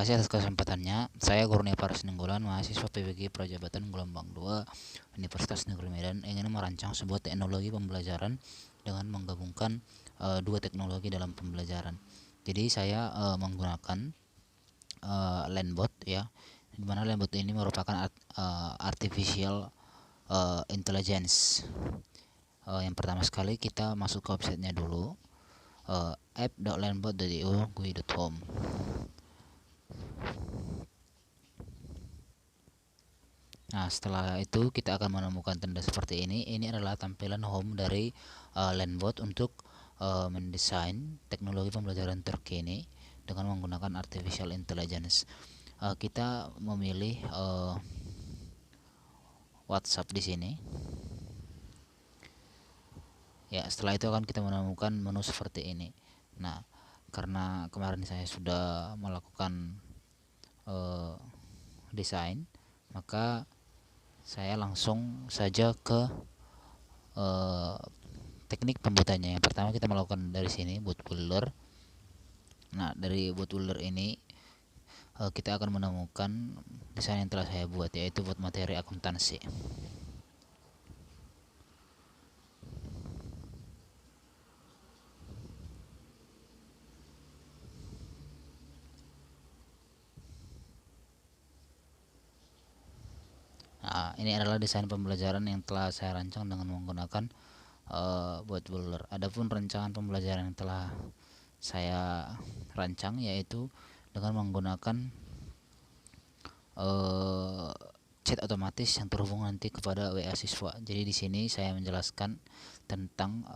kasih atas kesempatannya. Saya Kurnia Paras Nenggolan, mahasiswa PBG Prajabatan Gelombang 2 Universitas Negeri Medan, ingin merancang sebuah teknologi pembelajaran dengan menggabungkan dua teknologi dalam pembelajaran. Jadi saya menggunakan Landbot ya, di mana Landbot ini merupakan artificial intelligence. Yang pertama sekali kita masuk ke websitenya dulu, app.landbot.io.gui.com. Nah, setelah itu kita akan menemukan tanda seperti ini. Ini adalah tampilan home dari Landbot untuk mendesain teknologi pembelajaran terkini dengan menggunakan artificial intelligence. Kita memilih WhatsApp di sini. Ya, setelah itu akan kita menemukan menu seperti ini. Nah, karena kemarin saya sudah melakukan desain, maka saya langsung saja ke teknik pembuatannya. Yang pertama kita melakukan dari sini boot builder. Nah, dari boot builder ini kita akan menemukan desain yang telah saya buat, yaitu buat materi akuntansi. Nah, ini adalah desain pembelajaran yang telah saya rancang dengan menggunakan boot builder. Adapun rancangan pembelajaran yang telah saya rancang yaitu dengan menggunakan chat otomatis yang terhubung nanti kepada WA siswa. Jadi di sini saya menjelaskan tentang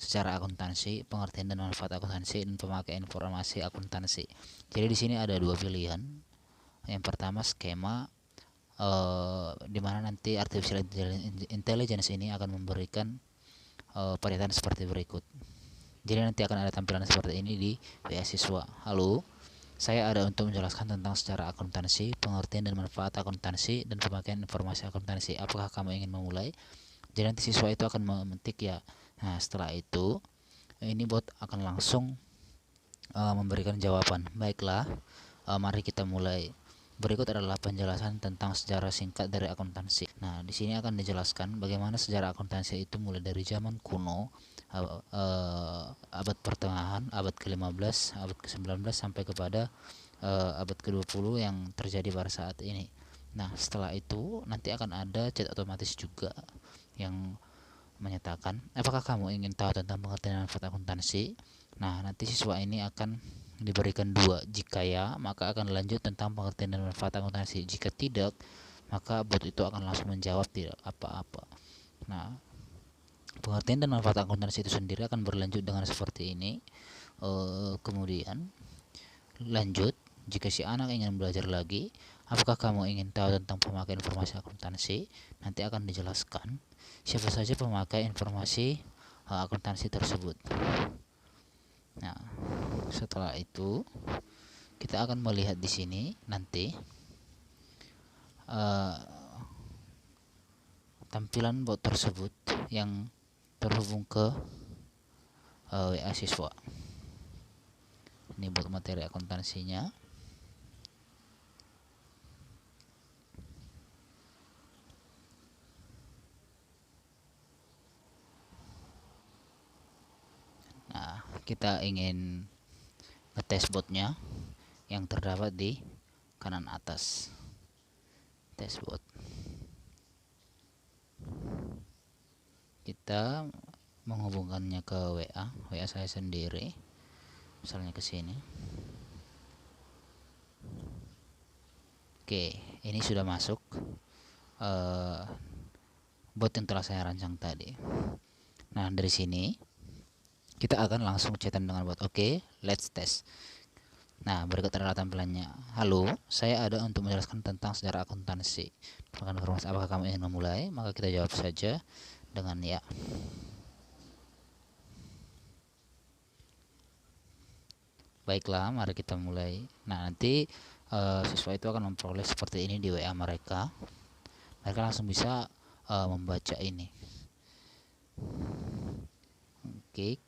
secara akuntansi, pengertian dan manfaat akuntansi, dan pemakaian informasi akuntansi. Jadi di sini ada dua pilihan. Yang pertama skema, di mana nanti artificial intelligence ini akan memberikan pernyataan seperti berikut. Jadi nanti akan ada tampilan seperti ini di WA siswa. Halo, saya ada untuk menjelaskan tentang secara akuntansi, pengertian dan manfaat akuntansi, dan pemakaian informasi akuntansi. Apakah kamu ingin memulai? Jadi nanti siswa itu akan memetik ya. Nah, setelah itu ini bot akan langsung memberikan jawaban. Baiklah, mari kita mulai. Berikut adalah penjelasan tentang sejarah singkat dari akuntansi. Nah, di sini akan dijelaskan bagaimana sejarah akuntansi itu mulai dari zaman kuno, abad pertengahan, abad ke-15, abad ke-19 sampai kepada abad ke-20 yang terjadi pada saat ini. Nah, setelah itu nanti akan ada chat otomatis juga yang menyatakan, apakah kamu ingin tahu tentang pengertian manfaat akuntansi? Nah, nanti siswa ini akan diberikan dua. Jika ya, maka akan lanjut tentang pengertian dan manfaat akuntansi. Jika tidak, maka bot itu akan langsung menjawab tidak apa-apa. Nah, pengertian dan manfaat akuntansi itu sendiri akan berlanjut dengan seperti ini. Kemudian lanjut, jika si anak ingin belajar lagi, apakah kamu ingin tahu tentang pemakai informasi akuntansi? Nanti akan dijelaskan siapa saja pemakai informasi akuntansi tersebut. Nah, setelah itu kita akan melihat di sini nanti tampilan bot tersebut yang terhubung ke WA siswa. Ini buat materi akuntansinya. Nah, kita ingin ngetes botnya yang terdapat di kanan atas. Tes bot. Kita menghubungkannya ke WA saya sendiri. Misalnya ke sini. Oke, ini sudah masuk bot yang telah saya rancang tadi. Nah, dari sini kita akan langsung chatan dengan bot. Oke, let's test. Nah, berikut adalah tampilannya. Halo, saya ada untuk menjelaskan tentang sejarah akuntansi. Apakah kamu ingin memulai? Maka kita jawab saja dengan ya. Baiklah, mari kita mulai. Nah, nanti siswa itu akan memperoleh seperti ini di WA mereka. Mereka langsung bisa membaca ini. Oke,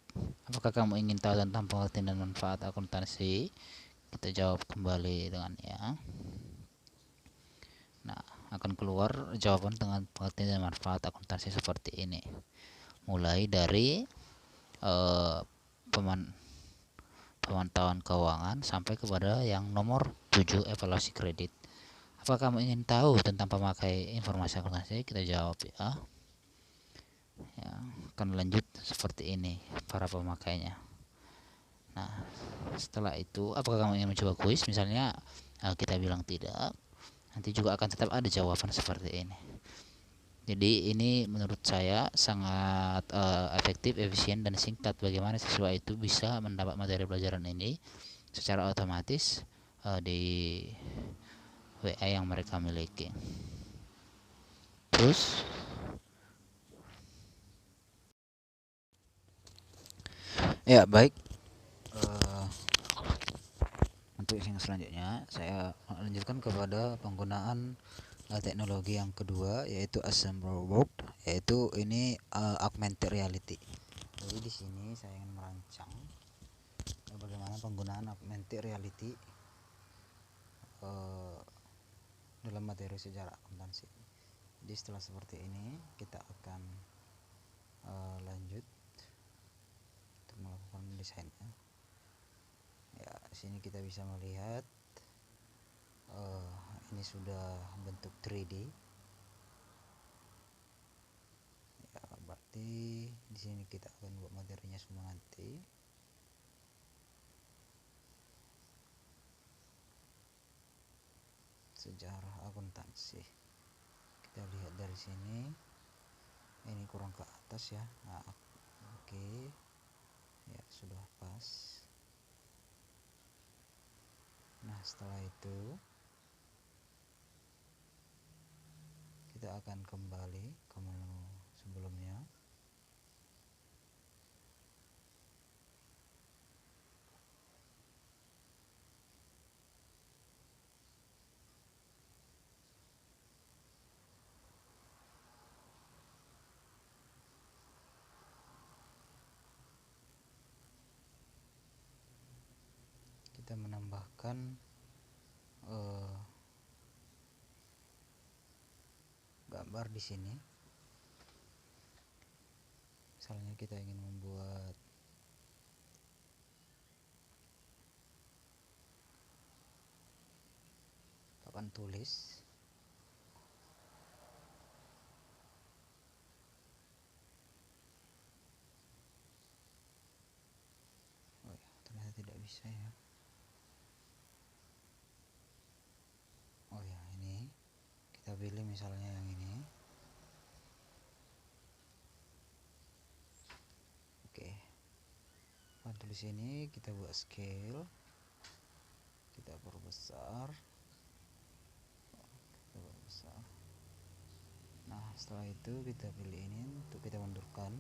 apakah kamu ingin tahu tentang pengertian dan manfaat akuntansi? kita jawab kembali dengan ya. Nah, akan keluar jawaban dengan pengertian dan manfaat akuntansi seperti ini. Mulai dari pemantauan keuangan sampai kepada yang nomor 7, evaluasi kredit. Apakah kamu ingin tahu tentang pemakai informasi akuntansi? Kita jawab ya. Ya, akan lanjut seperti ini para pemakainya. Nah, setelah itu apakah kamu ingin mencoba kuis? Misalnya kita bilang tidak, nanti juga akan tetap ada jawaban seperti ini. Jadi ini menurut saya sangat efektif, efisien, dan singkat. Bagaimana siswa itu bisa mendapat materi pelajaran ini secara otomatis di WA yang mereka miliki. Terus ya baik, untuk yang selanjutnya saya lanjutkan kepada penggunaan teknologi yang kedua, yaitu Assemble World, yaitu ini augmented reality. Jadi di sini saya ingin merancang bagaimana penggunaan augmented reality dalam materi sejarah akuntansi. Jadi setelah seperti ini kita akan lanjut untuk melakukan desainnya. Ya, di sini kita bisa melihat ini sudah bentuk 3D. Ya, berarti di sini kita akan buat materinya semua nanti. Sejarah akuntansi. Kita lihat dari sini. Ini kurang ke atas ya. Nah, oke. Ya, sudah pas. Nah, setelah itu kita akan kembali ke menu sebelumnya. Kita menambahkan gambar di sini. Misalnya kita ingin membuat papan tulis. Oh ya, ternyata tidak bisa ya. Oh ya, ini kita pilih misalnya yang ini. Oke. Papan tulis ini kita buat scale. Kita perbesar. Nah, setelah itu kita pilih ini untuk kita mundurkan.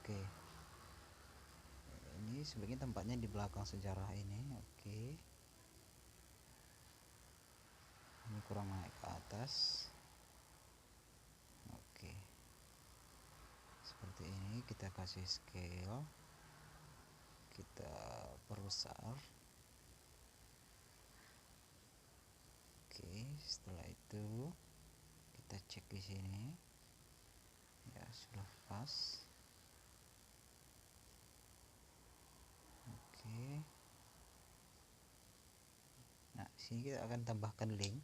Oke. Ini sebaiknya tempatnya di belakang sejarah ini. Oke. Ini kurang naik ke atas. Oke. Seperti ini kita kasih scale. Kita perbesar. Oke, setelah itu kita cek di sini. Ya, sudah pas. Oke. Nah, di sini kita akan tambahkan link.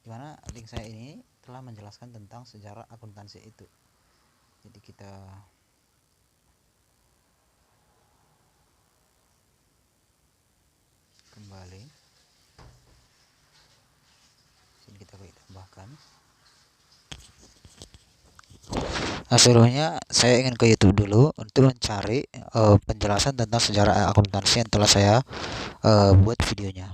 Dimana link saya ini telah menjelaskan tentang sejarah akuntansi itu. Jadi kita kembali. Sini kita tambahkan. Sebelumnya saya ingin ke YouTube dulu untuk mencari penjelasan tentang sejarah akuntansi yang telah saya buat videonya.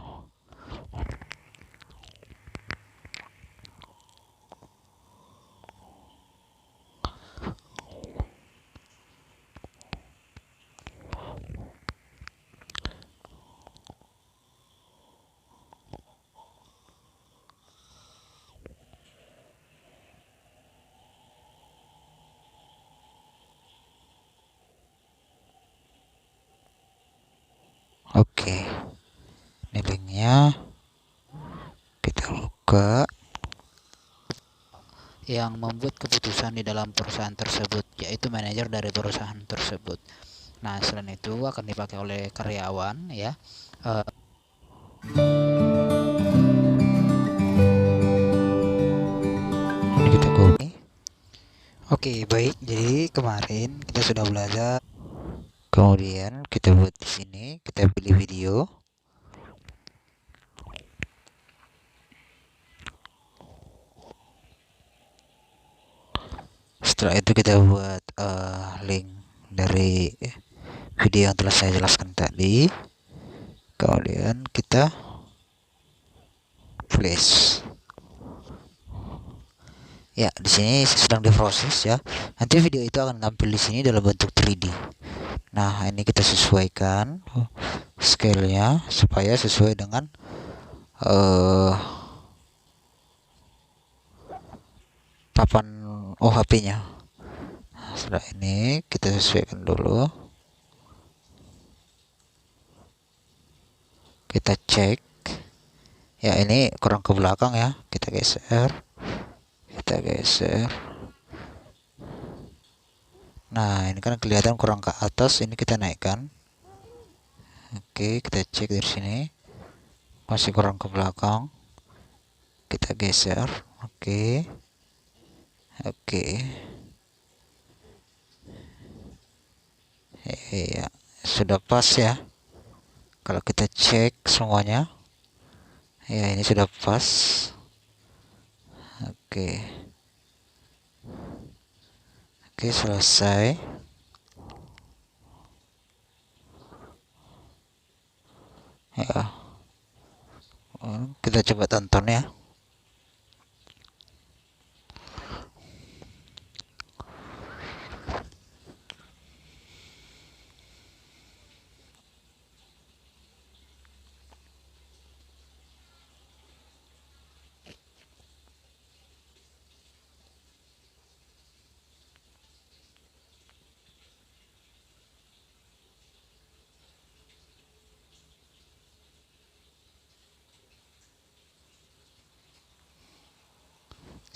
juga yang membuat keputusan di dalam perusahaan tersebut, yaitu manajer dari perusahaan tersebut. Nah, selain itu akan dipakai oleh karyawan ya. Ini kita go. Oke, baik. Jadi kemarin kita sudah belajar. Kemudian kita buat di sini, kita pilih video. Setelah itu kita buat link dari video yang telah saya jelaskan tadi. Kemudian kita flash. Ya, di sini sedang diproses ya. Nanti video itu akan tampil di sini dalam bentuk 3D. Nah, ini kita sesuaikan scale-nya supaya sesuai dengan papan OHP-nya. Nah, setelah ini kita sesuaikan dulu. Kita cek. Ya, ini kurang ke belakang ya. Kita geser. Nah, ini kan kelihatan kurang ke atas, ini kita naikkan. Oke, kita cek dari sini. Masih kurang ke belakang. Kita geser. Oke. Ya, sudah pas ya. Kalau kita cek semuanya. Ya, ini sudah pas. Oke, selesai. Ya, kita coba tonton ya.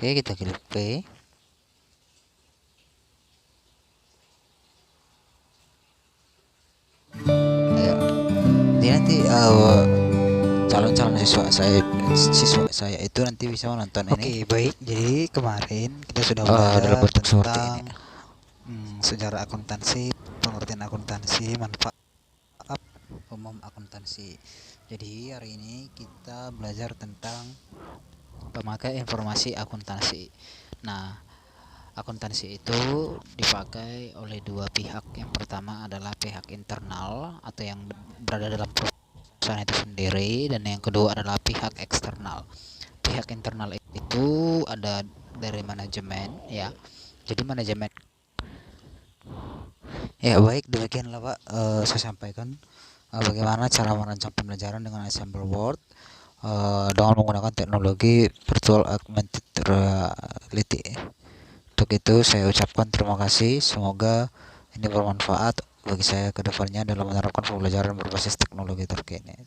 Oke, kita klik play. Ya, nanti calon-calon siswa saya itu nanti bisa menonton ini. Oke, baik. Jadi kemarin kita sudah belajar tentang sejarah akuntansi, pengertian akuntansi, manfaat umum akuntansi. Jadi hari ini kita belajar tentang pemakai informasi akuntansi. Nah, akuntansi itu dipakai oleh dua pihak. Yang pertama adalah pihak internal atau yang berada dalam perusahaan itu sendiri, dan yang kedua adalah pihak eksternal. Pihak internal itu ada dari manajemen ya. Jadi manajemen. Ya, baik, demikianlah Pak, saya sampaikan bagaimana cara merancang pembelajaran dengan Ensemble Word dengan menggunakan teknologi virtual augmented reality. Untuk itu saya ucapkan terima kasih. Semoga ini bermanfaat bagi saya ke depannya dalam menerapkan pembelajaran berbasis teknologi terkini.